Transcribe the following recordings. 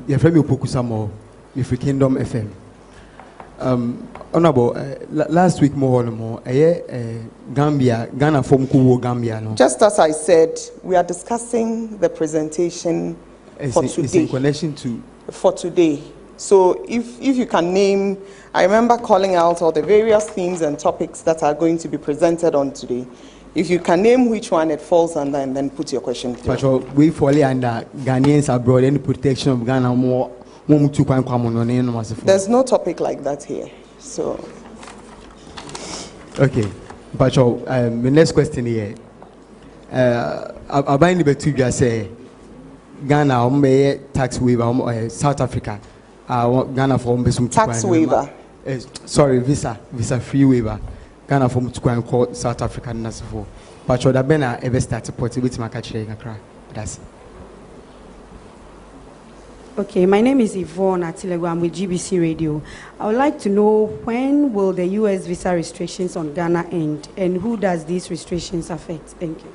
Your friend will focus more if we Kingdom FM. Honorable, last week more, Ghana from Kuwo Gambia. No? Just as I said, we are discussing the presentation for today. It's in connection to for today. So if you can name, I remember calling out all the various themes and topics that are going to be presented on today. If you can name which one it falls under, and then put your question through. But we fall under Ghanaians abroad, any protection of Ghana more. There's no topic like that here. So. Okay. But the next question here. About the two say Ghana tax waiver, South Africa. Ghana for tax waiver. Sorry, visa free waiver. Ghana from South Africa and that's for. But you're the Bena ever started putting with my catch. That's okay. My name is Yvonne Atilego. I'm with GBC Radio. I would like to know when will the U.S. visa restrictions on Ghana end, and who does these restrictions affect? Thank you.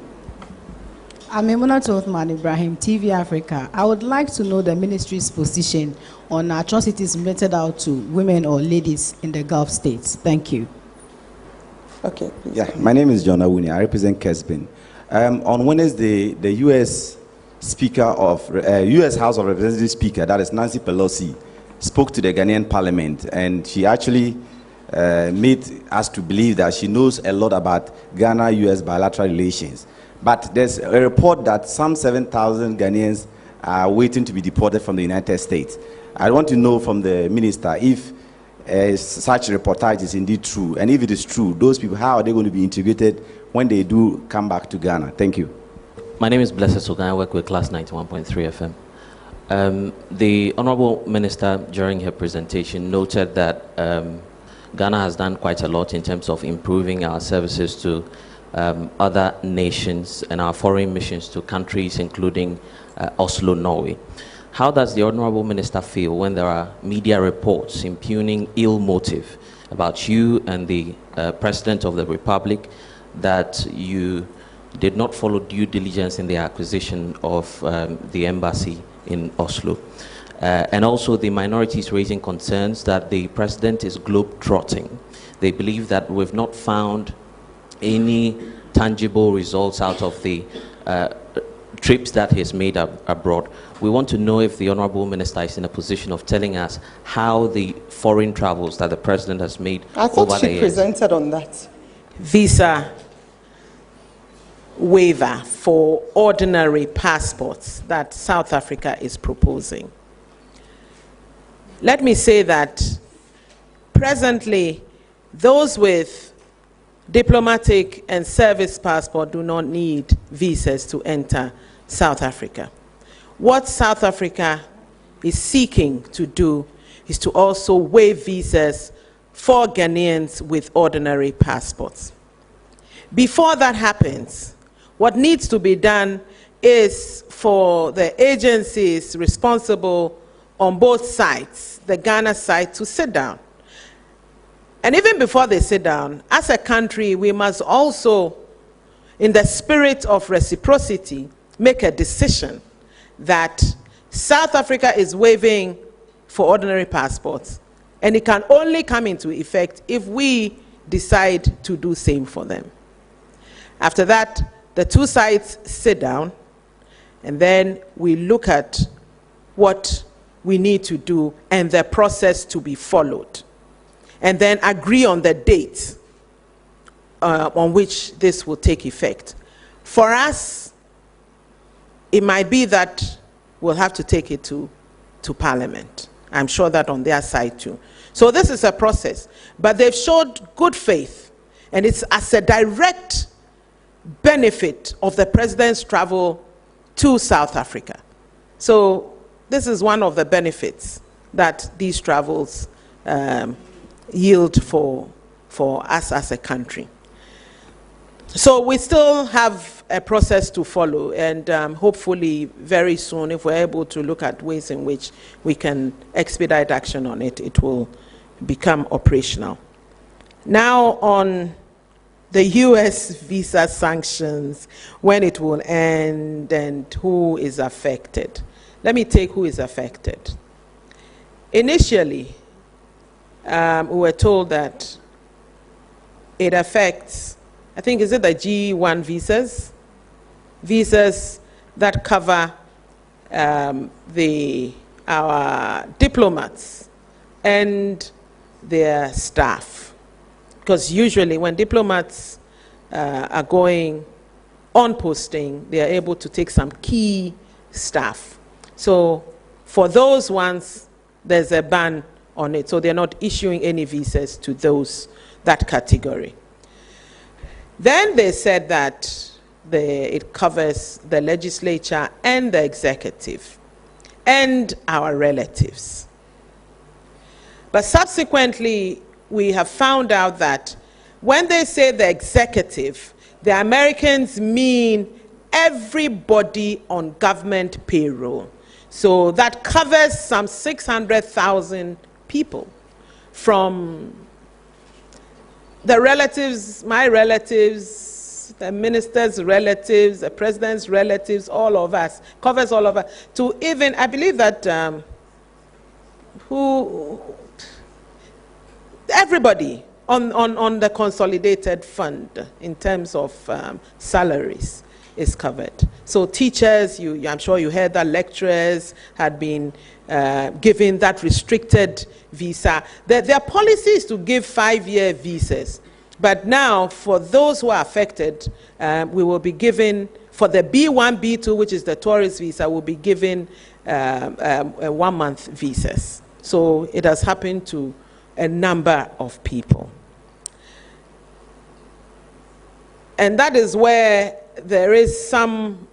I'm Emunat Othman Ibrahim, TV Africa. I would like to know the ministry's position on atrocities meted out to women or ladies in the Gulf states. Thank you. Okay, please. Yeah, my name is John Awuni. I represent Kesbin. On Wednesday, the U.S. Speaker of U.S. House of Representatives Speaker, that is Nancy Pelosi, spoke to the Ghanaian Parliament, and she actually made us to believe that she knows a lot about Ghana-U.S. bilateral relations. But there's a report that some 7,000 Ghanaians are waiting to be deported from the United States. I want to know from the minister if such reportage is indeed true, and if it is true, those people, how are they going to be integrated when they do come back to Ghana? Thank you. My name is Blessed Sogan. I work with Class 91.3 FM. The Honorable Minister, during her presentation, noted that Ghana has done quite a lot in terms of improving our services to other nations and our foreign missions to countries including Oslo, Norway. How does the Honorable Minister feel when there are media reports impugning ill motive about you and the President of the Republic, that you did not follow due diligence in the acquisition of the embassy in Oslo? And also the minorities raising concerns that the President is globe-trotting. They believe that we've not found any tangible results out of the trips that he's made abroad. We want to know if the Honorable Minister is in a position of telling us how the foreign travels that the President has made I thought she presented on that. Visa waiver for ordinary passports that South Africa is proposing. Let me say that presently, those with diplomatic and service passport do not need visas to enter South Africa. What South Africa is seeking to do is to also waive visas for Ghanaians with ordinary passports. Before that happens, what needs to be done is for the agencies responsible on both sides, the Ghana side, to sit down. And even before they sit down, as a country, we must also, in the spirit of reciprocity, make a decision that South Africa is waiving for ordinary passports, and it can only come into effect if we decide to do same for them. After that, the two sides sit down, and then we look at what we need to do and the process to be followed. and then agree on the date on which this will take effect. For us, it might be that we'll have to take it to Parliament. I'm sure that on their side too. So this is a process, but they've showed good faith, and it's as a direct benefit of the president's travel to South Africa. So this is one of the benefits that these travels yield for us as a country. So we still have a process to follow, and hopefully very soon, if we're able to look at ways in which we can expedite action on it, it will become operational. Now on the US visa sanctions, when it will end and who is affected. Let me take who is affected. Initially, we were told that it affects, I think, is it the G1 visas? Visas that cover our diplomats and their staff. Because usually when diplomats are going on posting, they are able to take some key staff. So for those ones, there's a ban on it. So they're not issuing any visas to that category. Then they said that it covers the legislature and the executive and our relatives. But subsequently, we have found out that when they say the executive, the Americans mean everybody on government payroll. So that covers some 600,000 people, from the relatives, my relatives, the minister's relatives, the president's relatives, all of us, covers all of us, to even, I believe that everybody on the consolidated fund in terms of salaries is covered. So teachers, I'm sure you heard that lecturers had been given that restricted visa. Their policy is to give 5-year visas. But now, for those who are affected, we will be given, for the B1, B2, which is the tourist visa, will be given 1-month visas. So it has happened to a number of people. And that is where there is some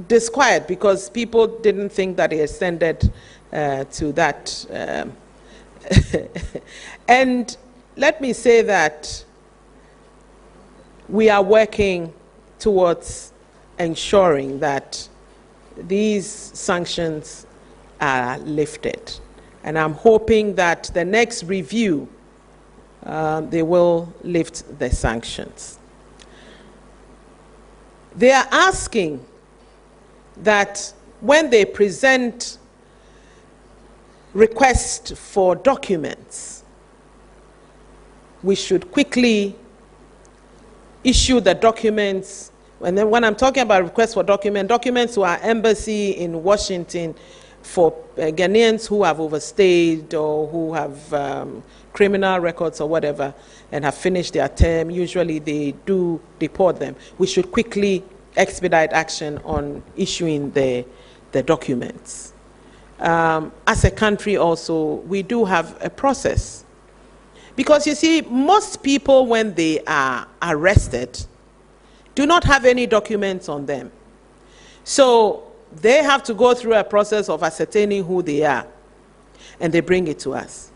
disquiet, because people didn't think that it extended to that. And let me say that we are working towards ensuring that these sanctions are lifted. And I'm hoping that the next review, they will lift the sanctions. They are asking that when they present requests for documents, we should quickly issue the documents. And then when I'm talking about requests for documents to our embassy in Washington for Ghanaians who have overstayed or who have criminal records or whatever and have finished their term, usually they do deport them. We should quickly expedite action on issuing the documents. As a country also, we do have a process. Because you see, most people when they are arrested do not have any documents on them. So they have to go through a process of ascertaining who they are, and they bring it to us.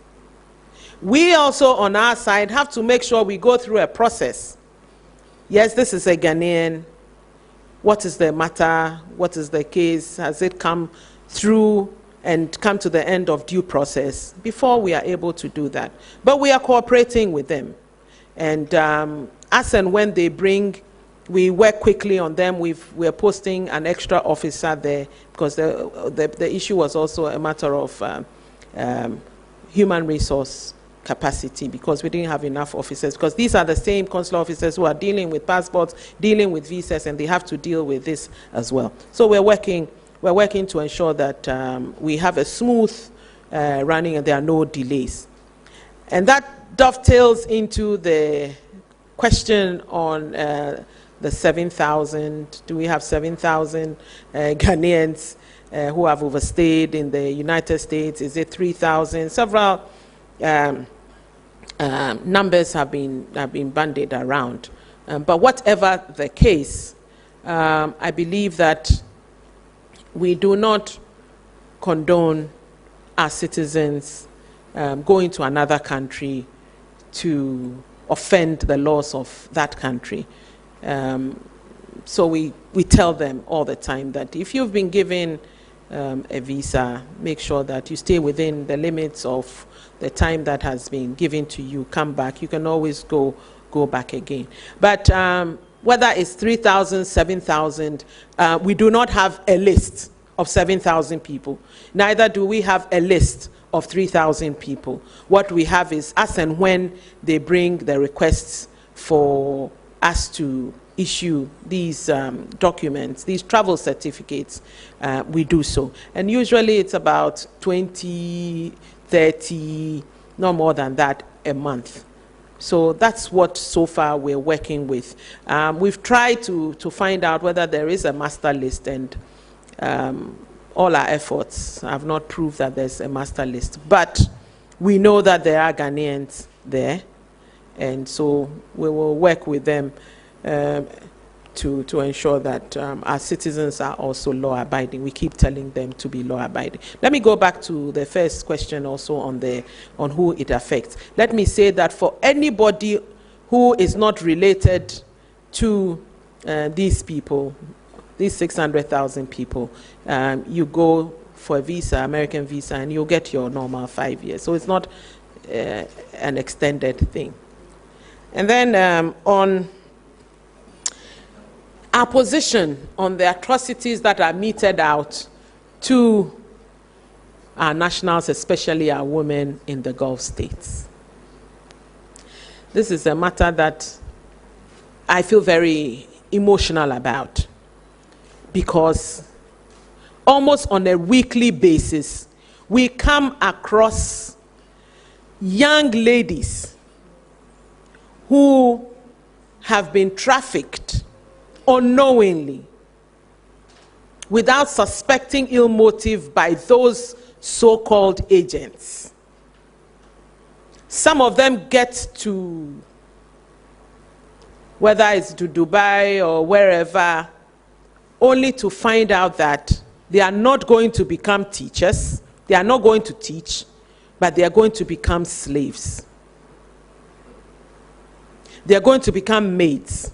We also, on our side, have to make sure we go through a process. Yes, this is a Ghanaian. What is the matter? What is the case? Has it come through and come to the end of due process before we are able to do that? But we are cooperating with them. And as and when they bring, we work quickly on them. We're posting an extra officer there, because the issue was also a matter of human resource capacity, because we didn't have enough officers, because these are the same consular officers who are dealing with passports, dealing with visas, and they have to deal with this as well. So we're working to ensure that we have a smooth running and there are no delays. And that dovetails into the question on the 7,000. Do we have 7,000 Ghanaians who have overstayed in the United States? Is it 3,000? Several numbers have been bandied around. But whatever the case, I believe that we do not condone our citizens going to another country to offend the laws of that country. So we tell them all the time that if you've been given a visa, make sure that you stay within the limits of the time that has been given to you. Come back. You can always go back again. But whether it's 3,000, 7,000, we do not have a list of 7,000 people. Neither do we have a list of 3,000 people. What we have is as and when they bring the requests for us to issue these documents, these travel certificates, we do so. And usually it's about 20, 30, no more than that, a month. So that's what so far we're working with. We've tried to find out whether there is a master list, and all our efforts have not proved that there's a master list. But we know that there are Ghanaians there, and so we will work with them to ensure that our citizens are also law-abiding. We keep telling them to be law-abiding. Let me go back to the first question also on who it affects. Let me say that for anybody who is not related to these people, these 600,000 people, you go for a visa, American visa, and you'll get your normal 5 years. So it's not an extended thing. And then on our position on the atrocities that are meted out to our nationals, especially our women in the Gulf states. This is a matter that I feel very emotional about, because almost on a weekly basis, we come across young ladies who have been trafficked unknowingly, without suspecting ill motive by those so-called agents. Some of them get to, whether it's to Dubai or wherever, only to find out that they are not going to become teachers, they are not going to teach, but they are going to become slaves. They are going to become maids.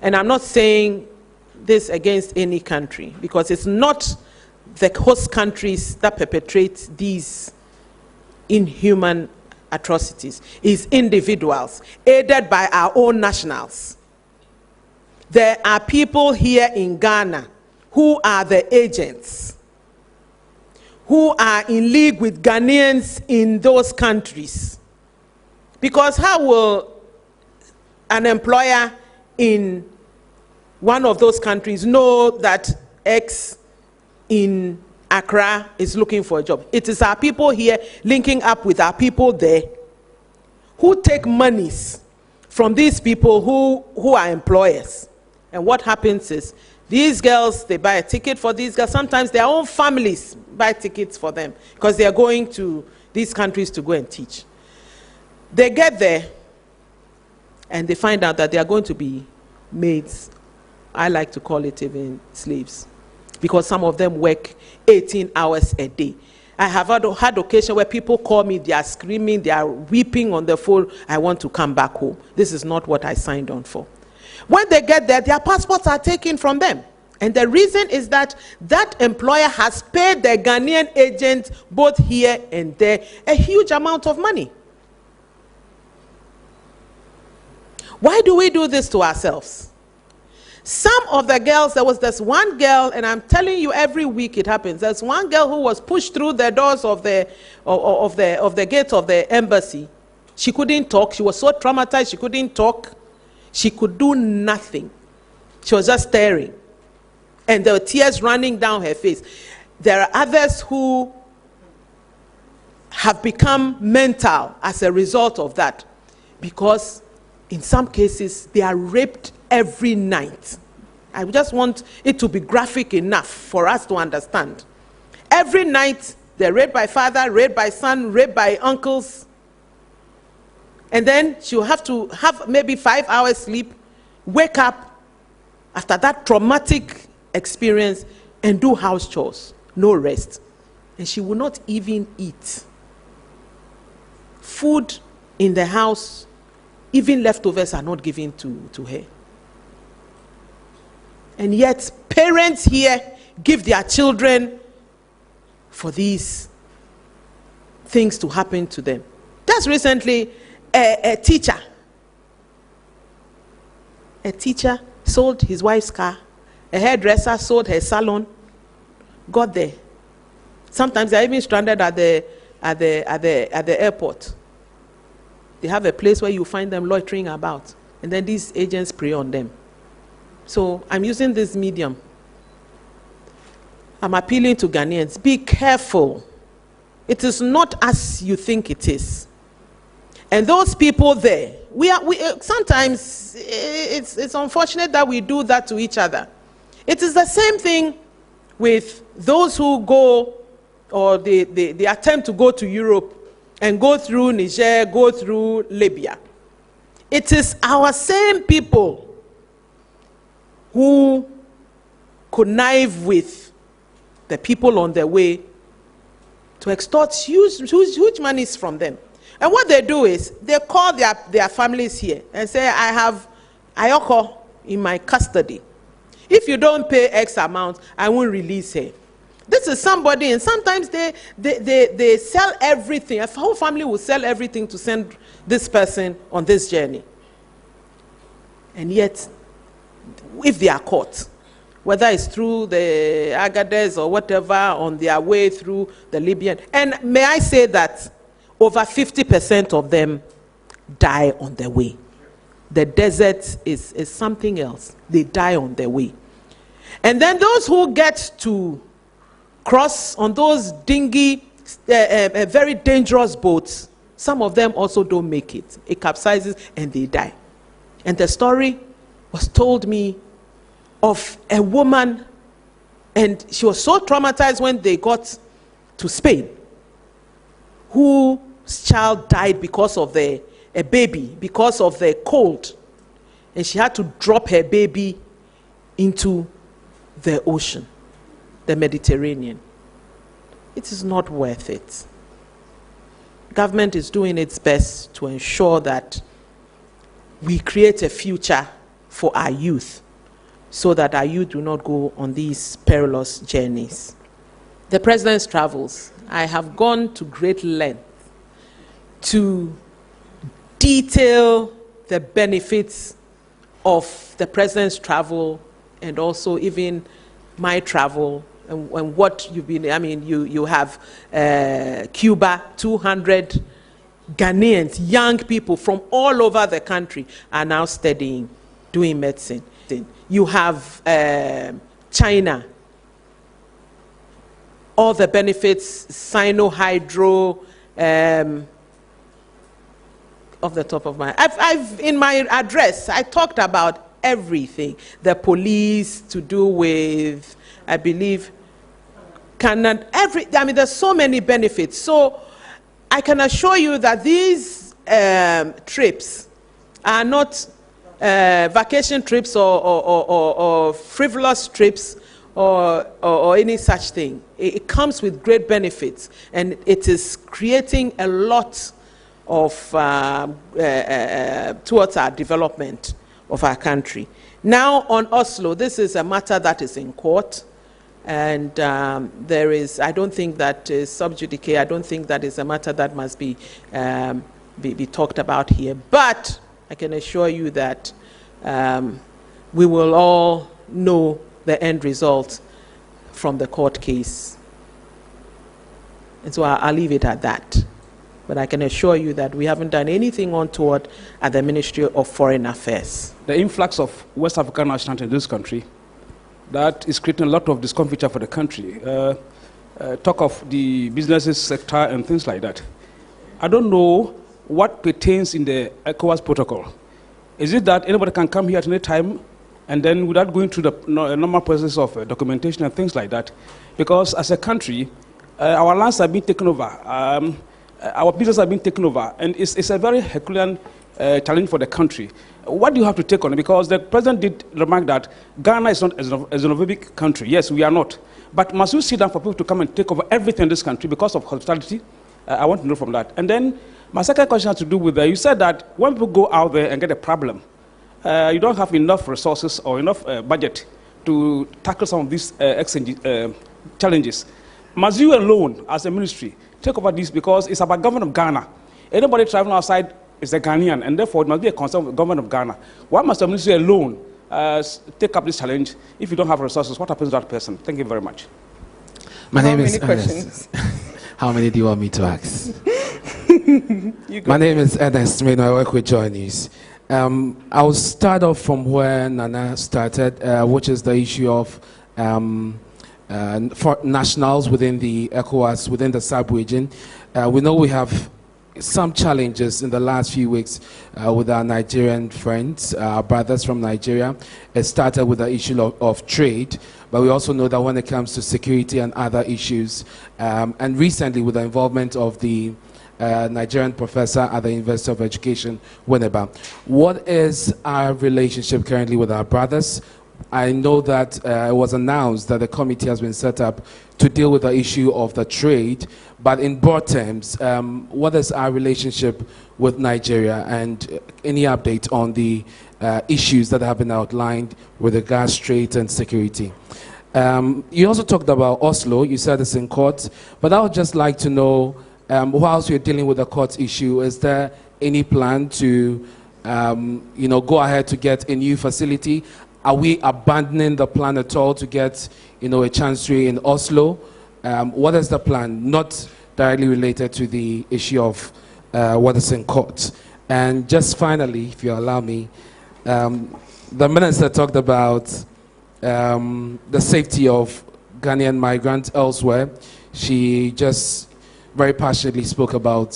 And I'm not saying this against any country, because it's not the host countries that perpetrate these inhuman atrocities. It's individuals, aided by our own nationals. There are people here in Ghana who are the agents, who are in league with Ghanaians in those countries. Because how will an employer in one of those countries know that X in Accra is looking for a job? It is our people here linking up with our people there who take monies from these people who are employers. And what happens is, these girls, they buy a ticket for these girls. Sometimes their own families buy tickets for them because they are going to these countries to go and teach. They get there and they find out that they are going to be maids. I like to call it even slaves, because some of them work 18 hours a day. I have had occasion where people call me, they are screaming, they are weeping on the phone, I want to come back home. This is not what I signed on for. When they get there, their passports are taken from them. And the reason is that that employer has paid the Ghanaian agent, both here and there, a huge amount of money. Why do we do this to ourselves? Some of the girls, there was this one girl, and I'm telling you, every week it happens. There's one girl who was pushed through the doors of the gate of the embassy. She couldn't talk. She was so traumatized, she couldn't talk. She could do nothing. She was just staring. And there were tears running down her face. There are others who have become mental as a result of that, because in some cases they are raped every night. I just want it to be graphic enough for us to understand. Every night they're raped by father, raped by son, raped by uncles. And then she'll have to have maybe 5 hours sleep, wake up after that traumatic experience and do house chores, no rest. And she will not even eat. Food in the house, even leftovers, are not given to her. And yet, parents here give their children for these things to happen to them. Just recently, a teacher sold his wife's car. A hairdresser sold her salon. Got there. Sometimes they're even stranded at the airport. They have a place where you find them loitering about, and then these agents prey on them. So I'm using this medium. I'm appealing to Ghanaians. Be careful. It is not as you think it is. And those people there, sometimes it's unfortunate that we do that to each other. It is the same thing with those who go, or they attempt to go to Europe and go through Niger, go through Libya. It is our same people who connive with the people on their way to extort huge monies from them. And what they do is they call their families here and say, I have Ayoko in my custody. If you don't pay X amount, I won't release her. This is somebody, and sometimes they sell everything. A whole family will sell everything to send this person on this journey. And yet, if they are caught, whether it's through the Agadez or whatever, on their way through the Libyan, and may I say that over 50% of them die on their way. The desert is something else. They die on their way. And then those who get to cross on those dingy, very dangerous boats, some of them also don't make it. It capsizes and they die. And the story was told me of a woman, and she was so traumatized when they got to Spain, whose child died because of a baby, because of the cold. And she had to drop her baby into the ocean, the Mediterranean. It is not worth it. Government is doing its best to ensure that we create a future for our youth, so that our youth do not go on these perilous journeys. The President's travels. I have gone to great length to detail the benefits of the President's travel, and also even my travel, and what you've been, I mean, you have Cuba, 200 Ghanaians, young people from all over the country are now studying, doing medicine. You have China, all the benefits, Sino-Hydro, off the top of my head. I've in my address, I talked about everything. The police, to do with, I believe, Canada, I mean, there's so many benefits. So I can assure you that these trips are not vacation trips or frivolous trips or any such thing. It comes with great benefits, and it is creating a lot of towards our development of our country. Now on Oslo, this is a matter that is in court, and there is, I don't think that is sub judice. I don't think that is a matter that must be talked about here. But I can assure you that we will all know the end result from the court case. And so I'll leave it at that. But I can assure you that we haven't done anything untoward at the Ministry of Foreign Affairs. The influx of West African nationals in this country, that is creating a lot of discomfiture for the country. Talk of the businesses sector and things like that. I don't know what pertains in the ECOWAS protocol. Is it that anybody can come here at any time and then without going through the normal process of documentation and things like that? Because as a country, our lands have been taken over, our business have been taken over, and it's a very Herculean challenge for the country. What do you have to take on it? Because the president did remark that Ghana is not a xenophobic country. Yes, we are not. But must you sit down for people to come and take over everything in this country because of hospitality? I want to know from that. And then my second question has to do with, you said that when people go out there and get a problem, you don't have enough resources or enough budget to tackle some of these challenges. Must you alone, as a ministry, take over this because it's about government of Ghana? Anybody traveling outside is a Ghanaian, and therefore it must be a concern of the government of Ghana. Why must the ministry alone take up this challenge if you don't have resources? What happens to that person? Thank you very much. My name is Ernest. How many do you want me to ask? My name is Ernest Mino. I work with Joy News. I'll start off from where Nana started, which is the issue of for nationals within the ECOWAS, within the sub-region. We know we have some challenges in the last few weeks with our Nigerian friends, our brothers from Nigeria. It started with the issue of trade, but we also know that when it comes to security and other issues, and recently with the involvement of the Nigerian professor at the University of Education, Winneba. What is our relationship currently with our brothers? I know that it was announced that the committee has been set up to deal with the issue of the trade, but in broad terms, what is our relationship with Nigeria, and any update on the issues that have been outlined with regards to trade and security? You also talked about Oslo. You said it's in court, but I would just like to know, whilst you're dealing with the court issue, is there any plan to go ahead to get a new facility? Are we abandoning the plan at all to get a chancery in Oslo? What is the plan? Not directly related to the issue of what is in court. And just finally, if you allow me, the minister talked about the safety of Ghanaian migrants elsewhere. She just very passionately spoke about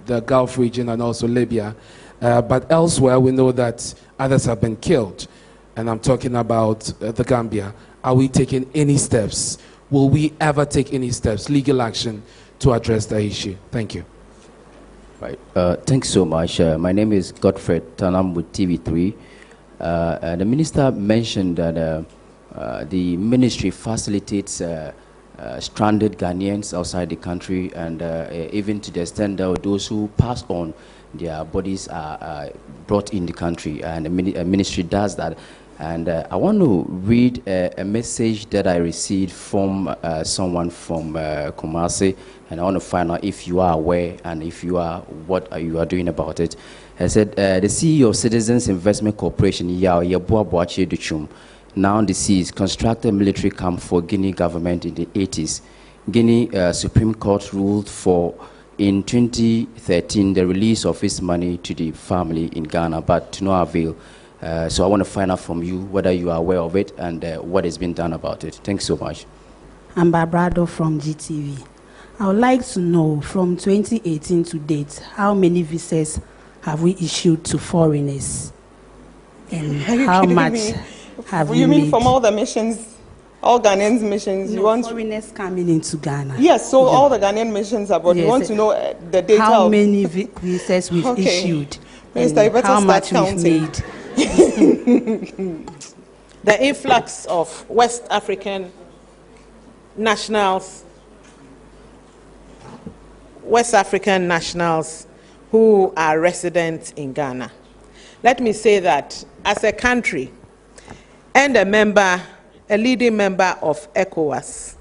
the Gulf region and also Libya. But elsewhere, we know that others have been killed. And I'm talking about the Gambia. Are we taking any steps? Will we ever take any steps, legal action, to address the issue? Thank you. Right. Thanks so much. My name is Godfred Tanam with TV3. The minister mentioned that the ministry facilitates stranded Ghanaians outside the country, and even to the extent that those who pass on, their bodies are brought in the country, and the ministry does that. And I want to read a message that I received from someone from Kumasi, and I want to find out if you are aware, and if you are, what you are doing about it. I said, the CEO of Citizens Investment Corporation, Yao Yeboah Boakye Duchum, now deceased, constructed a military camp for Guinea government in the 80s. Guinea Supreme Court ruled for, in 2013, the release of his money to the family in Ghana, but to no avail. So I want to find out from you whether you are aware of it and what has been done about it. Thanks so much. I'm Barbara from GTV. I would like to know, from 2018 to date, how many visas have we issued to foreigners? And how much have we made? You mean from all the missions, all Ghanaians missions? No, you want foreigners coming into Ghana. Yes, so all the Ghanaian missions abroad. Yes. You want to know the data how of many visas we've issued, Minister, you and better how start much counting. we've made. The influx of West African nationals who are resident in Ghana. Let me say that as a country and a leading member of ECOWAS,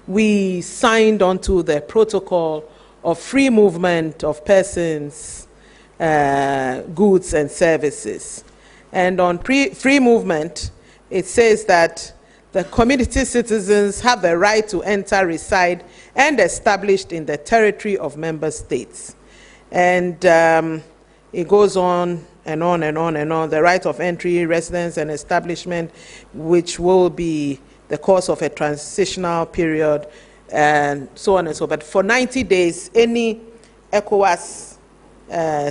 we signed onto the protocol of free movement of persons, goods and services. And on free movement, it says that the community citizens have the right to enter, reside, and established in the territory of member states. And it goes on and on and on and on. The right of entry, residence, and establishment, which will be the course of a transitional period, and so on and so on. But for 90 days, any ECOWAS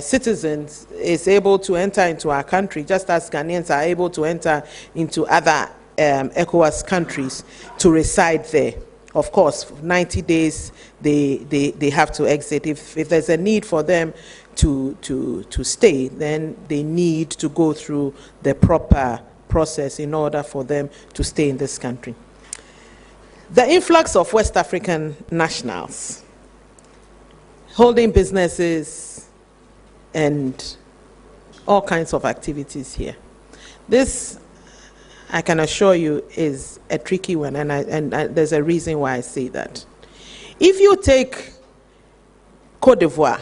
citizens is able to enter into our country, just as Ghanaians are able to enter into other ECOWAS countries to reside there. Of course, 90 days they have to exit. If there's a need for them to stay, then they need to go through the proper process in order for them to stay in this country. The influx of West African nationals holding businesses and all kinds of activities here. This, I can assure you, is a tricky one, and there's a reason why I say that. If you take Côte d'Ivoire,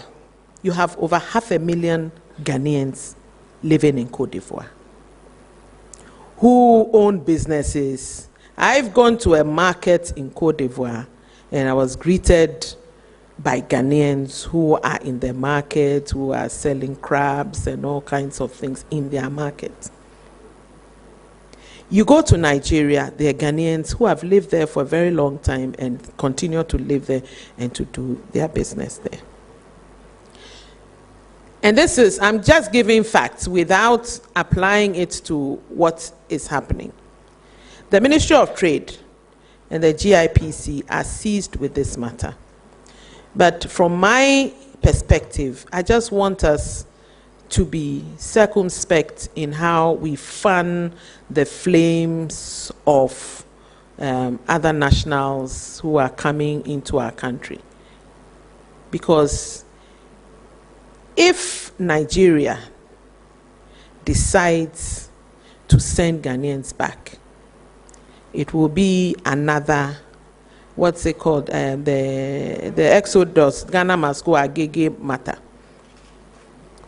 you have over 500,000 Ghanaians living in Côte d'Ivoire who own businesses. I've gone to a market in Côte d'Ivoire and I was greeted by Ghanaians who are in the market, who are selling crabs and all kinds of things in their market. You go to Nigeria, there are Ghanaians who have lived there for a very long time and continue to live there and to do their business there. And this is, I'm just giving facts without applying it to what is happening. The Ministry of Trade and the GIPC are seized with this matter. But from my perspective, I just want us to be circumspect in how we fan the flames of other nationals who are coming into our country. Because if Nigeria decides to send Ghanaians back, it will be another, what's it called, the Exodus, Ghana must go Agege matter,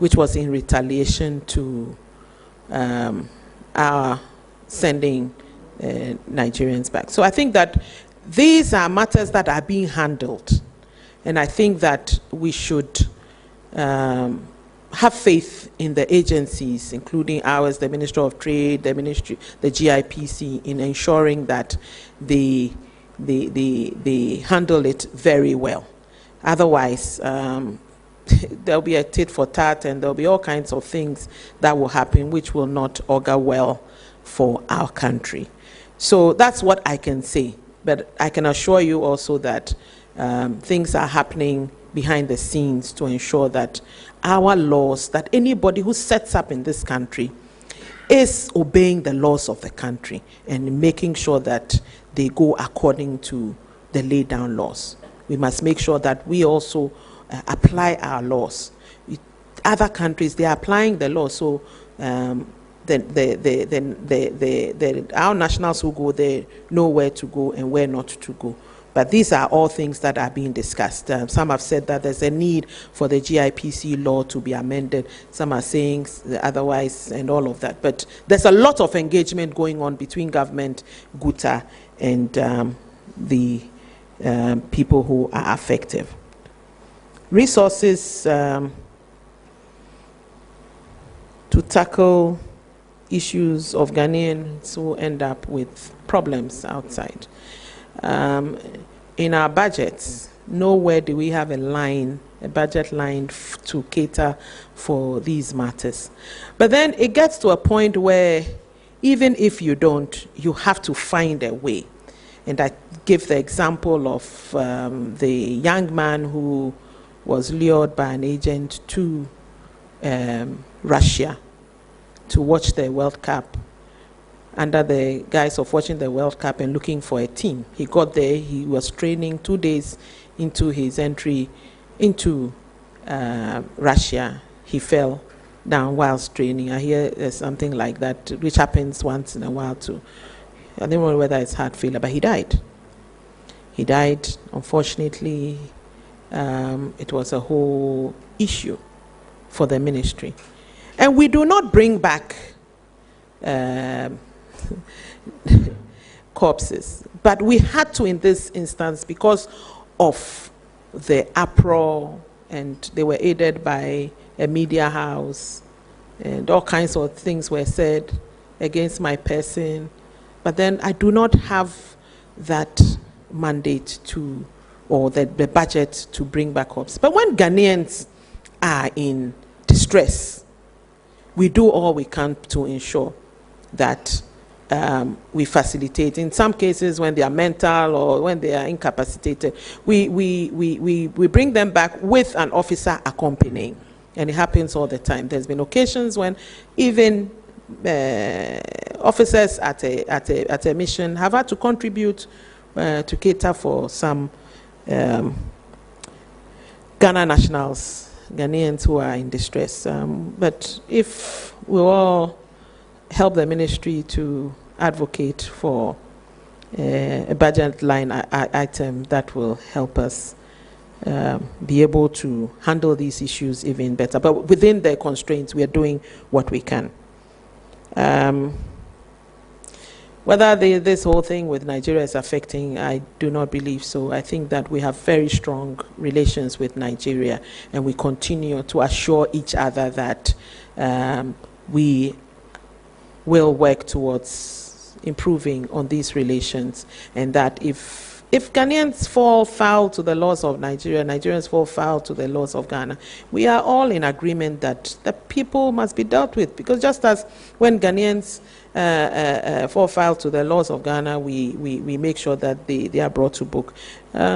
which was in retaliation to our sending Nigerians back. So I think that these are matters that are being handled, and I think that we should have faith in the agencies, including ours, the Ministry of Trade, the Ministry, the GIPC, in ensuring that they handle it very well. Otherwise, there'll be a tit for tat, and there'll be all kinds of things that will happen which will not augur well for our country. So that's what I can say. But I can assure you also that things are happening behind the scenes to ensure that our laws, that anybody who sets up in this country is obeying the laws of the country and making sure that they go according to the laid down laws. We must make sure that we also apply our laws. Other countries, they are applying the law, so our nationals who go there know where to go and where not to go. But these are all things that are being discussed. Some have said that there's a need for the GIPC law to be amended. Some are saying otherwise and all of that. But there's a lot of engagement going on between government, GUTA, and the people who are affected. Resources to tackle issues of Ghanaians who end up with problems outside. In our budgets, nowhere do we have a budget line to cater for these matters. But then it gets to a point where even if you don't, you have to find a way. And I give the example of the young man who was lured by an agent to Russia to watch the World Cup, under the guise of watching the World Cup and looking for a team. He got there, he was training 2 days into his entry into Russia. He fell down whilst training. I hear there's something like that, which happens once in a while too. I don't know whether it's heart failure, but he died. He died, unfortunately. It was a whole issue for the ministry. And we do not bring back corpses, but we had to in this instance because of the uproar, and they were aided by a media house, and all kinds of things were said against my person. But then I do not have that mandate to or the budget to bring back homes. But when Ghanaians are in distress, we do all we can to ensure that we facilitate. In some cases, when they are mental or when they are incapacitated, we bring them back with an officer accompanying. And it happens all the time. There's been occasions when even officers at a mission have had to contribute to cater for some Ghana nationals, Ghanaians who are in distress. But if we all help the ministry to advocate for a budget line item that will help us be able to handle these issues even better. But within the constraints, we are doing what we can. Whether this whole thing with Nigeria is affecting, I do not believe so. I think that we have very strong relations with Nigeria, and we continue to assure each other that we will work towards improving on these relations, and that if Ghanaians fall foul to the laws of Nigeria, Nigerians fall foul to the laws of Ghana, we are all in agreement that the people must be dealt with. Because just as when Ghanaians fall foul to the laws of Ghana, we make sure that they are brought to book.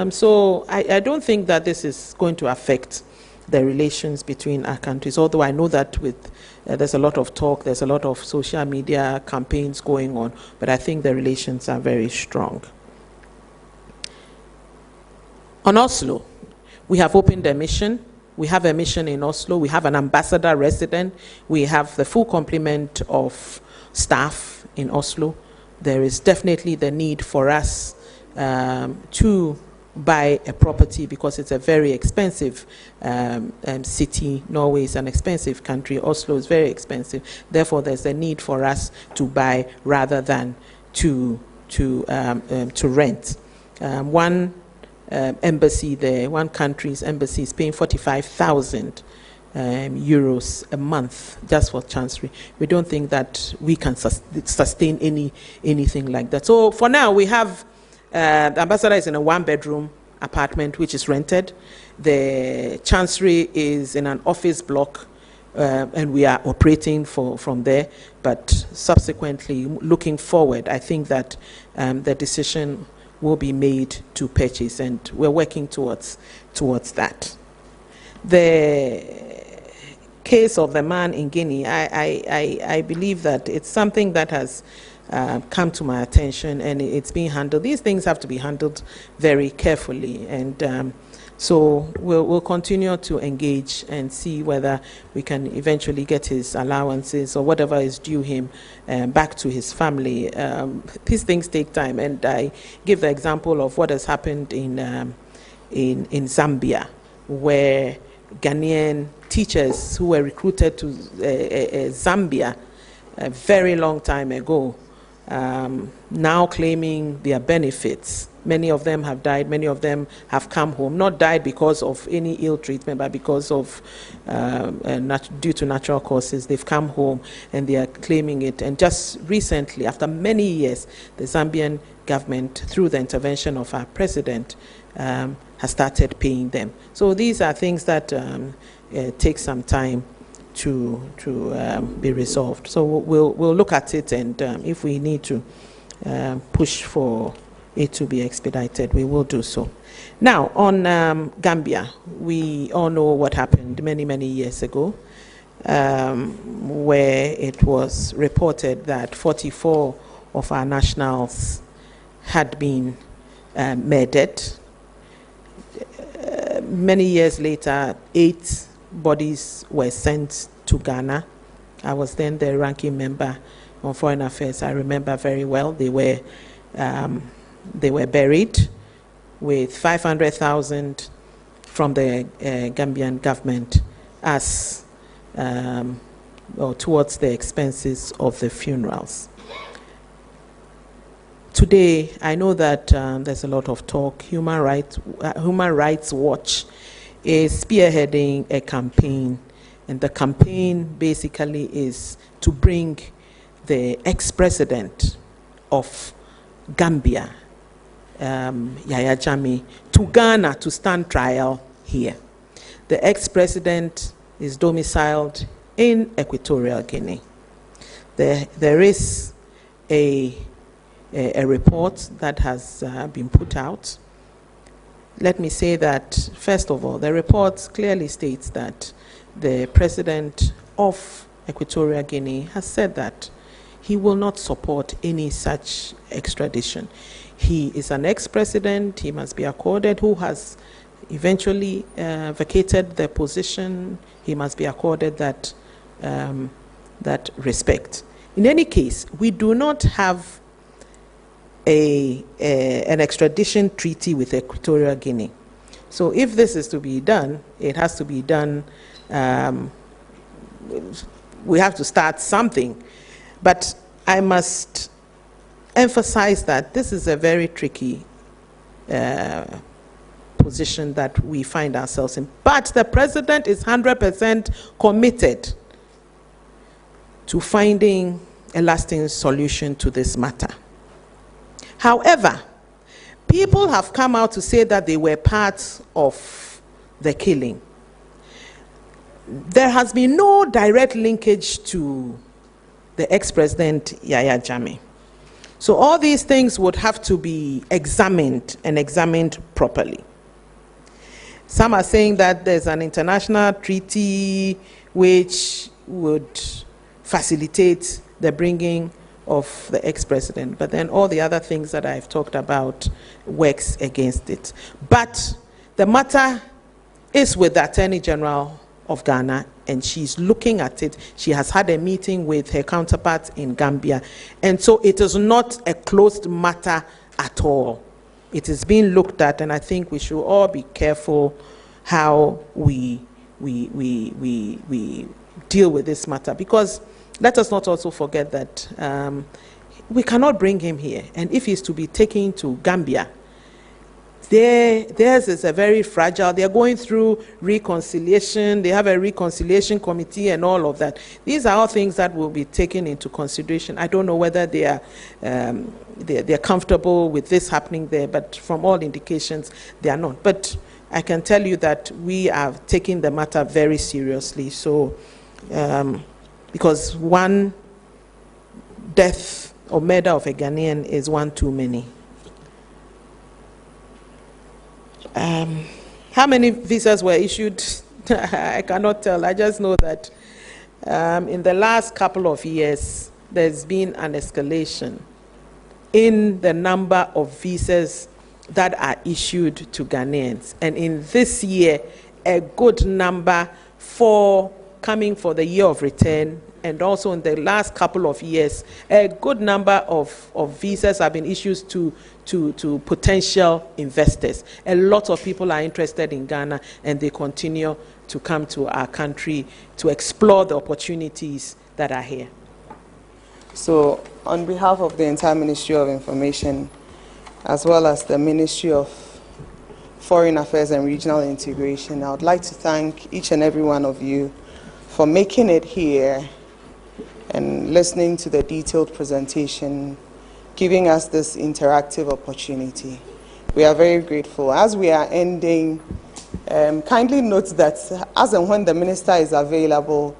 So I don't think that this is going to affect the relations between our countries, although I know that with there's a lot of talk, there's a lot of social media campaigns going on, but I think the relations are very strong. On Oslo, we have opened a mission. We have a mission in Oslo. We have an ambassador resident. We have the full complement of staff in Oslo. There is definitely the need for us to buy a property because it's a very expensive city. Norway is an expensive country. Oslo is very expensive. Therefore, there's a need for us to buy rather than to rent. One embassy there, one country's embassy is paying 45,000 euros a month just for chancery. We don't think that we can sustain anything like that. So for now, we have the ambassador is in a one-bedroom apartment which is rented. The chancery is in an office block, and we are operating from there. But subsequently, looking forward, I think that the decision will be made to purchase, and we're working towards that. The case of the man in Guinea, I believe that it's something that has come to my attention, and it's being handled. These things have to be handled very carefully, and so we'll continue to engage and see whether we can eventually get his allowances or whatever is due him back to his family. These things take time, and I give the example of what has happened in Zambia, where Ghanaian teachers who were recruited to Zambia a very long time ago, now claiming their benefits. Many of them have died, many of them have come home, not died because of any ill treatment, but because of, due to natural causes, they've come home and they are claiming it. And just recently, after many years, the Zambian government, through the intervention of our president, has started paying them. So these are things that take some time to be resolved. So we'll look at it, and if we need to push for it to be expedited, we will do so. Now, on Gambia, we all know what happened many years ago, where it was reported that 44 of our nationals had been murdered. Many years later, 8 bodies were sent to Ghana. I was then the ranking member on Foreign Affairs. I remember very well. They were buried with 500,000 from the Gambian government as or towards the expenses of the funerals. Today, I know that there's a lot of talk. Human Rights Watch is spearheading a campaign, and the campaign basically is to bring the ex-president of Gambia, Yahya Jammeh, to to Ghana to stand trial here. The ex-president is domiciled in Equatorial Guinea. There is a report that has been put out. Let me say that, first of all, the report clearly states that the president of Equatorial Guinea has said that he will not support any such extradition. He is an ex-president, he must be accorded, who has eventually vacated the position, he must be accorded that, that respect. In any case, we do not have an extradition treaty with Equatorial Guinea. So if this is to be done, it has to be done, we have to start something. But I must emphasize that this is a very tricky position that we find ourselves in. But the president is 100% committed to finding a lasting solution to this matter. However, people have come out to say that they were part of the killing. There has been no direct linkage to the ex-president Yahya Jammeh. So all these things would have to be examined and examined properly. Some are saying that there's an international treaty which would facilitate the bringing of the ex-president, but then all the other things that I've talked about works against it. But the matter is with the Attorney General of Ghana, and she's looking at it. She has had a meeting with her counterpart in Gambia, and so it is not a closed matter at all. It is being looked at, and I think we should all be careful how we deal with this matter, because let us not also forget that we cannot bring him here, and if he's to be taken to Gambia, theirs is a very fragile, they're going through reconciliation, they have a reconciliation committee and all of that. These are all things that will be taken into consideration. I don't know whether they are they're comfortable with this happening there, but from all indications, they are not. But I can tell you that we are taking the matter very seriously. So, because one death or murder of a Ghanaian is one too many. How many visas were issued? I cannot tell. I just know that in the last couple of years, there's been an escalation in the number of visas that are issued to Ghanaians. And in this year, a good number for coming for the year of return, and also in the last couple of years, a good number of visas have been issued to potential investors. A lot of people are interested in Ghana, and they continue to come to our country to explore the opportunities that are here. So, on behalf of the entire Ministry of Information, as well as the Ministry of Foreign Affairs and Regional Integration, I would like to thank each and every one of you for making it here and listening to the detailed presentation, giving us this interactive opportunity. We are very grateful. As we are ending, kindly note that as and when the minister is available,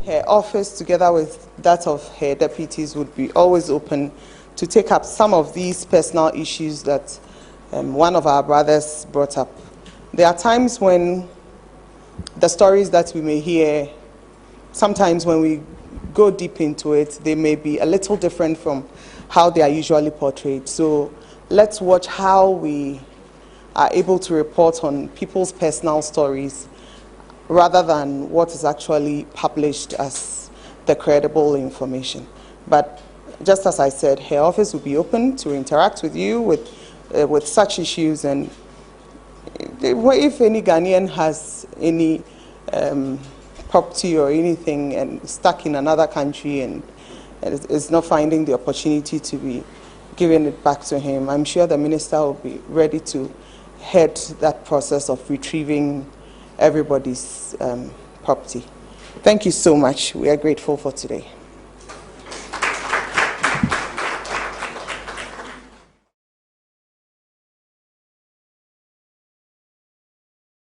her office, together with that of her deputies, would be always open to take up some of these personal issues that one of our brothers brought up. There are times when the stories that we may hear, sometimes when we go deep into it, they may be a little different from how they are usually portrayed. So let's watch how we are able to report on people's personal stories rather than what is actually published as the credible information. But just as I said, her office will be open to interact with you with such issues, and if any Ghanaian has any property or anything and stuck in another country and is not finding the opportunity to be giving it back to him, I'm sure the minister will be ready to head that process of retrieving everybody's property. Thank you so much. We are grateful for today.